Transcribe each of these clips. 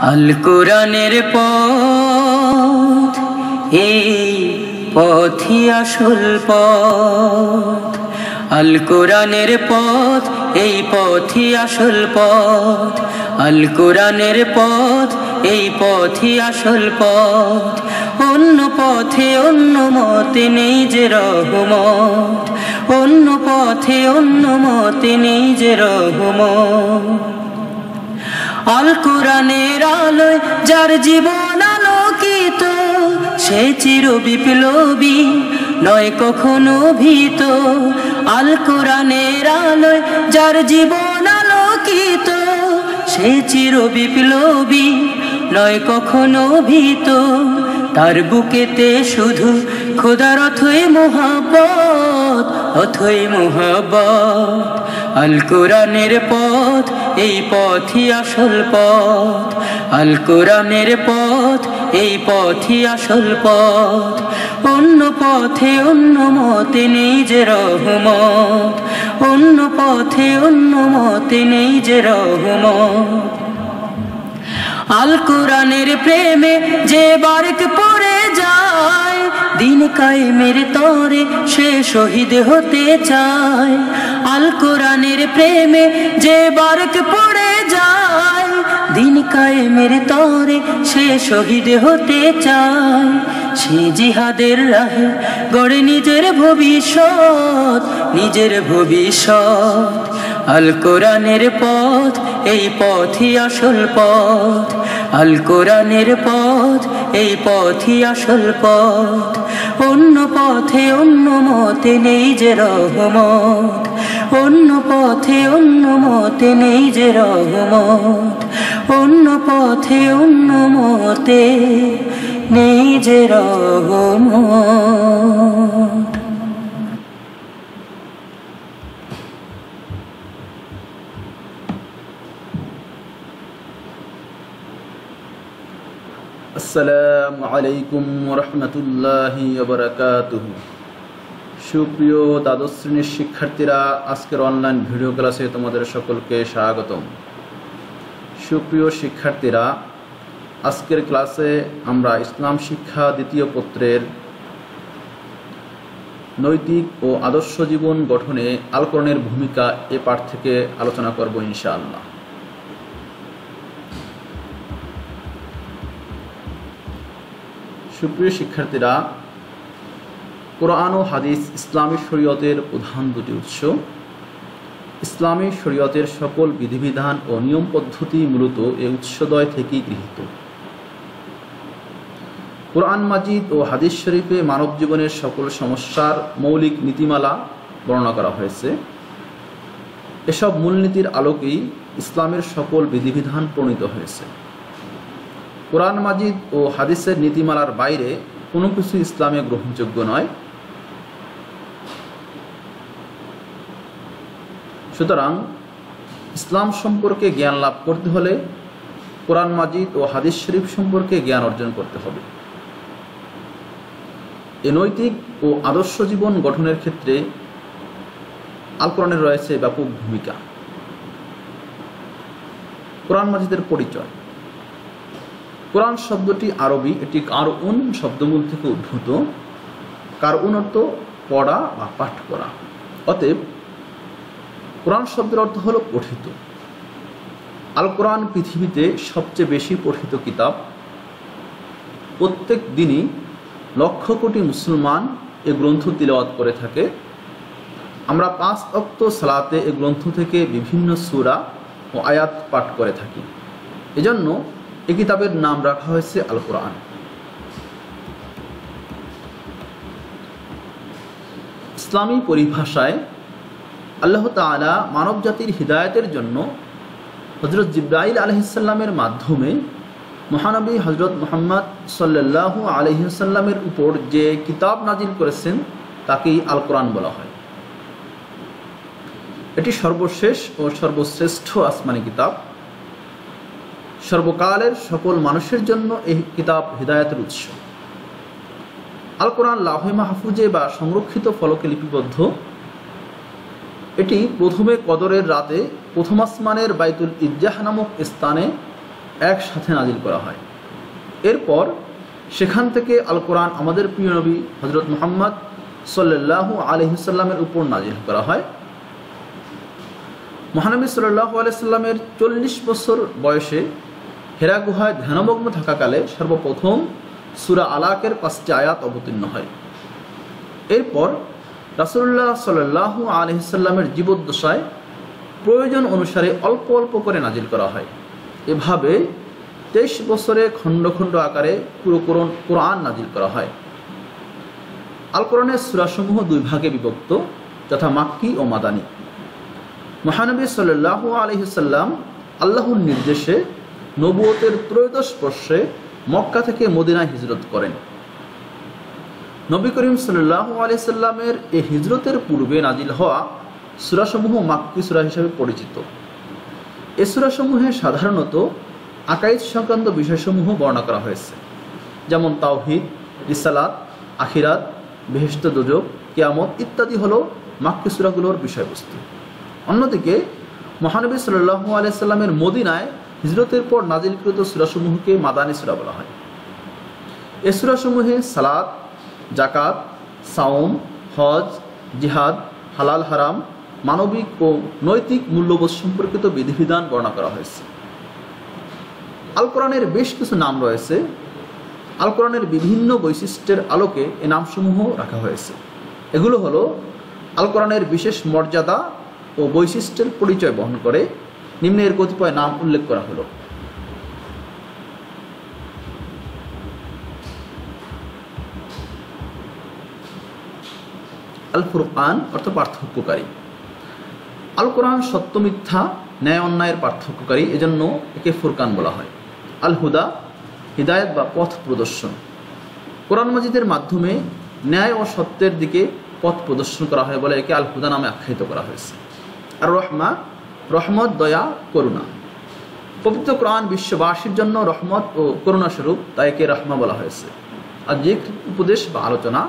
আল কোরআনের পথ এই পথই আসল পথ। আল কোরআনের পথ এই পথই আসল পথ। আল কোরআনের পথ এই পথই আসল পথ। অন্য পথে অন্য মতে নেই যে রহমত, অন্য পথে অন্য মতে নেই যে রহমত। আল কোরআনের আলোয় যার জীবন আলোকিত, সে চির বিপ্লবী নয় কখনো ভীত। আল কোরআনের আলোয় যার জীবন আলোকিত, সে চির বিপ্লবী নয় কখনো ভীত। তার বুকেতে শুধু খোদার অথই মোহাব্বত, অথই মোহাব্বত। আল কোরআনের পথ এই পথই আসল পথ। আল কোরআনের পথ এই পথই আসল পথ। অন্য পথে অন্য মতে নেই যে রহমত, অন্য পথে অন্য মতে নেই যে রহমত। আল কোরআনের প্রেমে যে বারেক পড়ে যায়, দিন কায়েমের তরে সে শহীদ হতে চায়। আল কোরআনের প্রেমে যে বারেক পড়ে যায়, দিন কায়েমের তরে সে শহীদ হতে চায়। সে জিহাদের রাহে গড়ে নিজের ভবিষ্যৎ, নিজের ভবিষ্যৎ। আল কোরআনের পথ এই পথই আসল পথ। আল কোরআনের পথ এই পথই আসল পথ। অন্য পথে অন্য মতে নেই যে রহমত, অন্য পথে অন্য মতে নেই যে রহমত। অন্য পথে অন্য মতে নেই যে রহমত। আসসালামু আলাইকুম ওয়া রাহমাতুল্লাহি ওয়া বারাকাতুহু। সুপ্রিয় দ্বাদশ শ্রেণীর শিক্ষার্থীরা, আজকের অনলাইন ভিডিও ক্লাসে তোমাদের সকলকে স্বাগতম। সুপ্রিয় শিক্ষার্থীরা, আজকের ক্লাসে আমরা ইসলাম শিক্ষা দ্বিতীয় পত্রের নৈতিক ও আদর্শ জীবন গঠনে আল কোরআনের ভূমিকা এ পাঠ থেকে আলোচনা করব ইনশাআল্লাহ। সুপ্রিয় শিক্ষার্থীরা, কোরআন ও হাদিস ইসলামী শরীয়তের প্রধান দুটি উৎস। ইসলামী শরীয়তের সকল বিধিবিধান ও নিয়ম পদ্ধতি মূলত এই উৎসদ্বয় থেকেই গৃহীত। কোরআন মাজিদ ও হাদিস শরীফে মানব জীবনের সকল সমস্যার মৌলিক নীতিমালা বর্ণনা করা হয়েছে। এসব মূলনীতির আলোকেই ইসলামের সকল বিধিবিধান প্রণীত হয়েছে। কোরআন মাজিদ ও হাদিসের নীতিমালার বাইরে কোনো কিছু ইসলামে গ্রহণযোগ্য নয়। সুতরাং ইসলাম সম্পর্কে জ্ঞান লাভ করতে হলে কোরআন মাজিদ ও হাদিস শরীফ সম্পর্কে জ্ঞান অর্জন করতে হবে। এ নৈতিক ও আদর্শ জীবন গঠনের ক্ষেত্রে আল কোরআনের রয়েছে ব্যাপক ভূমিকা। কোরআন মাজিদের পরিচয়। কোরআন শব্দটি আরবি, এটি কারউন শব্দমূল থেকে উদ্ভূত। কারউন অর্থ পড়া বা পাঠ করা। অতএব কোরআন শব্দের অর্থ হলো পঠিত। আল কোরআন পৃথিবীতে সবচেয়ে বেশি পঠিত কিতাব। প্রত্যেক দিনই লক্ষ কোটি মুসলমান এ গ্রন্থ তিলাওয়াত করে থাকে। আমরা 5 ওয়াক্ত সালাতে এ গ্রন্থ থেকে বিভিন্ন সূরা ও আয়াত পাঠ করে থাকি। এজন্য এই কিতাবের নাম রাখা হয়েছে আল কোরআন। ইসলামী পরিভাষায় আল্লাহ তাআলা মানব জাতির হিদায়াতের জন্য হযরত জিবরাইল আলাইহিস সালামের মাধ্যমে মহানবী হযরত মুহাম্মদ সাল্লাল্লাহু আলাইহি ওয়াসাল্লামের উপর যে কিতাব নাজিল করেছেন তাকেই আল কোরআন বলা হয়। এটি সর্বশেষ ও সর্বশ্রেষ্ঠ আসমানি কিতাব। সর্বকালের সকল মানুষের জন্য এই কিতাব হিদায়াতের উৎস। আল কোরআন লাউহে মাহফুজে বা সংরক্ষিত ফলকে লিপিবদ্ধ। এটি প্রথমে কদরের রাতে প্রথম আসমানের বাইতুল ইজ্জাহ নামক স্থানে একসাথে নাজিল করা হয়। এরপর সেখান থেকে আল কোরআন আমাদের প্রিয় নবী হযরত মুহাম্মদ সাল্লাল্লাহু আলাইহি ওয়াসাল্লামের উপর নাজিল করা হয়। মহানবী সাল্লাল্লাহু আলাইহি ওয়াসাল্লামের 40 বছর বয়সে হেরা গুহায় ধ্যানমগ্ন থাকাকালে সর্বপ্রথম সূরা আলাকের 5টি আয়াত অবতীর্ণ হয়। এরপর রাসূলুল্লাহ সাল্লাল্লাহু আলাইহি ওয়াসাল্লামের জীবদ্দশায় প্রয়োজন অনুসারে অল্প অল্প করে নাজিল করা হয়। এভাবে 23 বছরে খণ্ড খণ্ড আকারে পুরো কোরআন নাজিল করা হয়। আল কোরআনের সূরাসমূহ দুই ভাগে বিভক্ত, যথা মাক্কি ও মাদানী। মহানবী সাল্লাল্লাহু আলাইহি ওয়াসাল্লাম আল্লাহর নির্দেশে নবুয়তের ত্রয়োদশ বর্ষে মক্কা থেকে মদিনায় হিজরত করেন। নবী করিম সাল্লাল্লাহু আলাইহি ওয়াসাল্লামের এই হিজরতের পূর্বে নাজিল হওয়া সূরাসমূহ মাক্কি সূরা হিসেবে পরিচিত। এই সূরাসমূহে সাধারণত আকাইদ সংক্রান্ত বিষয়সমূহ বর্ণনা করা হয়েছে, যেমন তাওহীদ, রিসালাত, আখিরাত, বেহেশত, দোজখ, কিয়ামত ইত্যাদি হলো মাক্কি সূরাগুলোর বিষয়বস্তু। অন্যদিকে মহানবী সাল্লাল্লাহু আলাইহি ওয়াসাল্লামের মদিনায় হিজরতের পর নাজিলকৃত সূরাসমূহকে মাদানী সূরা বলা হয়। এই সূরাসমূহে সালাত, যাকাত, সাওম, হজ, জিহাদ, হালাল হারাম, মানবিক ও নৈতিক মূল্যবোধ সম্পর্কিত বিধিবিধান বর্ণনা করা হয়েছে। আল কোরআনের বেশ কিছু নাম রয়েছে। আল কোরআনের বিভিন্ন বৈশিষ্ট্যের আলোকে এই নামসমূহ রাখা হয়েছে। এগুলো হলো আল কোরআনের বিশেষ মর্যাদা ও বৈশিষ্ট্যের পরিচয় বহন করে। নিম্নে এর কতিপয় নাম উল্লেখ করা হলো। আল ফুরকান অর্থ পার্থক্যকারী। আল কোরআন সত্য মিথ্যা, ন্যায় অন্যায়ের পার্থক্যকারী, এজন্য একে ফুরকান বলা হয়। আল হুদা হিদায়াত বা পথ প্রদর্শন। কোরআন মাজিদের মাধ্যমে ন্যায় ও সত্যের দিকে পথ প্রদর্শন করা হয় বলে একে আল হুদা নামে আখ্যায়িত করা হয়েছে। আর রহমা, রহমত, দয়া, করুণা। পবিত্র কোরআন বিশ্ববাসীর জন্য রহমত ও করুণা স্বরূপ, তাই একে রহমা বলা হয়েছে। আর যে উপদেশ বা আলোচনা,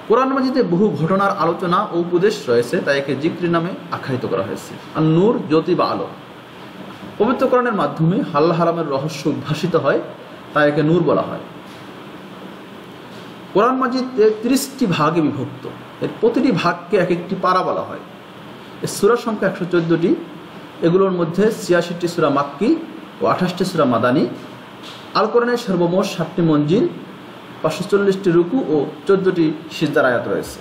কোরআন মাজিদে বহু ঘটনার আলোচনা ও উপদেশ রয়েছে, তাই একে জিক্রি নামে আখ্যায়িত করা হয়েছে। আর নূর, জ্যোতি বা আলো। পবিত্র কোরআনের মাধ্যমে হালাল হারামের রহস্য উদ্ভাসিত হয়, তাই একে নূর বলা হয়। কোরআন মাজিদ 30টি ভাগে বিভক্ত। এর প্রতিটি ভাগকে এক একটি পারা বলা হয়। এর সূরা সংখ্যা 114টি। এগুলোর মধ্যে 86টি সূরা মাক্কি ও 28টি সূরা মাদানী। আল কোরআনের সর্বমোট 7টি মঞ্জিল, 540টি রুকু ও 14টি সিজদার আয়াত রয়েছে।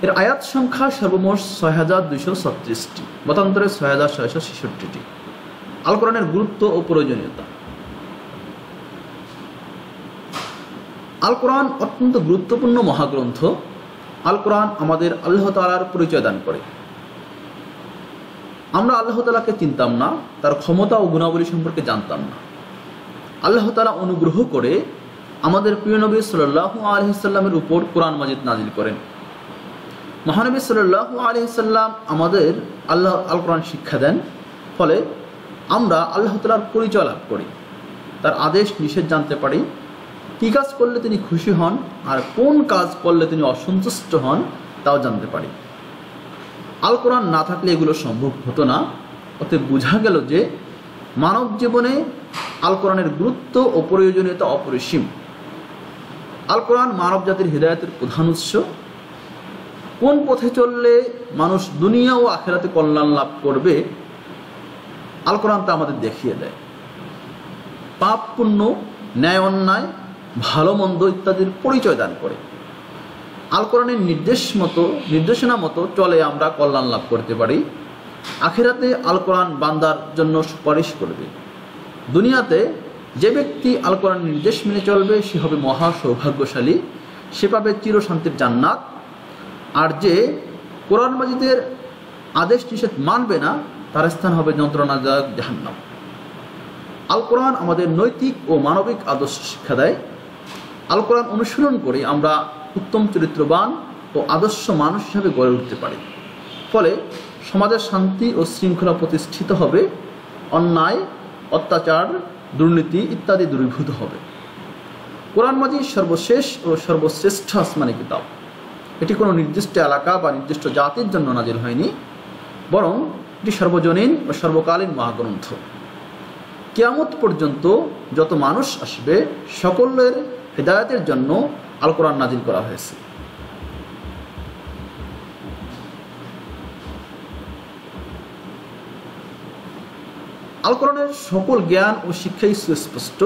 এর আয়াত সংখ্যা সর্বমোট 6236টি, মতান্তরে 6666টি। আল কোরআনের গুরুত্ব ও প্রয়োজনীয়তা। আল কোরআন অত্যন্ত গুরুত্বপূর্ণ মহাগ্রন্থ। আল কোরআন আমাদের আল্লাহ তাআলার পরিচয় দান করে। আমরা আল্লাহ তাআলাকে চিনতাম না, তার ক্ষমতা ও গুণাবলী সম্পর্কে জানতাম না। আল্লাহ তাআলা অনুগ্রহ করে আমাদের প্রিয় নবী সাল্লাল্লাহু আলাইহি ওয়াসাল্লামের উপর কোরআন মাজিদ নাজিল করেন। মহানবী সাল্লাল্লাহু আলাইহি ওয়াসাল্লাম আমাদের আল কোরআন শিক্ষা দেন। ফলে আমরা আল্লাহ তাআলার পরিচয় লাভ করি, তার আদেশ নিষেধ জানতে পারি, কী কাজ করলে তিনি খুশি হন আর কোন কাজ করলে তিনি অসন্তুষ্ট হন তাও জানতে পারি। আল কোরআন না থাকলে এগুলো সম্ভব হতো না। অতএব বোঝা গেল যে মানব জীবনে আল কোরআনের গুরুত্ব ও প্রয়োজনীয়তা অপরিসীম। আল কোরআন মানব জাতির হিদায়াতের প্রধান উৎস। কোন পথে চললে মানুষ দুনিয়া ও আখিরাতে কল্যাণ লাভ করবে, আল কোরআন তা আমাদের দেখিয়ে দেয়। পাপ পুণ্য, ন্যায় অন্যায়, ভালো মন্দ ইত্যাদির পরিচয় দান করে। আল কোরআনের নির্দেশনা মতো চলে আমরা কল্যাণ লাভ করতে পারি। আখিরাতে আল কোরআন বান্দার জন্য সুপারিশ করবে। দুনিয়াতে যে ব্যক্তি আল কোরআনের নির্দেশ মেনে চলবে সে হবে মহা সৌভাগ্যশালী, সে পাবে চিরশান্তির জান্নাত। আর যে কোরআন মাজিদের আদেশ নিষেধ মানবে না তার স্থান হবে যন্ত্রণাদায়ক জাহান্নাম। আল কোরআন আমাদের নৈতিক ও মানবিক আদর্শ শিক্ষা দেয়। আল কোরআন অনুসরণ করে আমরা উত্তম চরিত্রবান ও আদর্শ মানুষ হিসাবে গড়ে উঠতে পারি। ফলে সমাজের শান্তি ও শৃঙ্খলা প্রতিষ্ঠিত হবে, অন্যায়, অত্যাচার, দুর্নীতি ইত্যাদি দূরীভূত হবে। কোরআন মাজিদ সর্বশেষ ও সর্বশ্রেষ্ঠ আসমানি কিতাব। এটি কোনো নির্দিষ্ট এলাকা বা নির্দিষ্ট জাতির জন্য নাজিল হয়নি, বরং এটি সর্বজনীন ও সর্বকালীন মহাগ্রন্থ। কিয়ামত পর্যন্ত যত মানুষ আসবে সকলের হিদায়াতের জন্য আল কোরআন নাজিল করা হয়েছে। আল কোরআনের সকল জ্ঞান ও শিক্ষাই সুস্পষ্ট,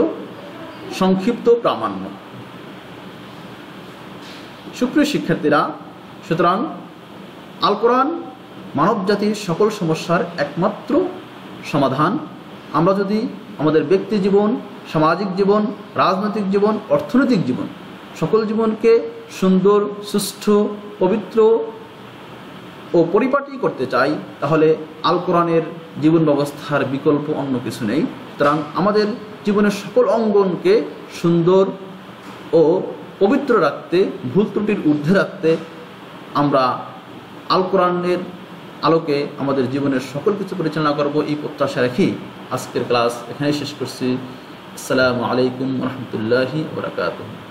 সংক্ষিপ্ত, প্রামাণ্য। সুপ্রিয় শিক্ষার্থীরা, সুতরাং আল কোরআন মানব জাতির সকল সমস্যার একমাত্র সমাধান। আমরা যদি আমাদের ব্যক্তি জীবন, সামাজিক জীবন, রাজনৈতিক জীবন, অর্থনৈতিক জীবন, সকল জীবনকে সুন্দর, সুষ্ঠু, পবিত্র ও পরিপাটি করতে চাই, তাহলে আল কোরআনের জীবন ব্যবস্থার বিকল্প অন্য কিছু নেই। সুতরাং আমাদের জীবনের সকল অঙ্গনকে সুন্দর ও পবিত্র রাখতে, ভুল ত্রুটির ঊর্ধ্বে রাখতে আমরা আল কোরআনের আলোকে আমাদের জীবনের সকল কিছু পরিচালনা করব, এই প্রত্যাশা রেখেই আজকের ক্লাস এখানেই শেষ করছি। আসসালামু আলাইকুম ওয়া রাহমাতুল্লাহি ওয়া বারাকাতুহু।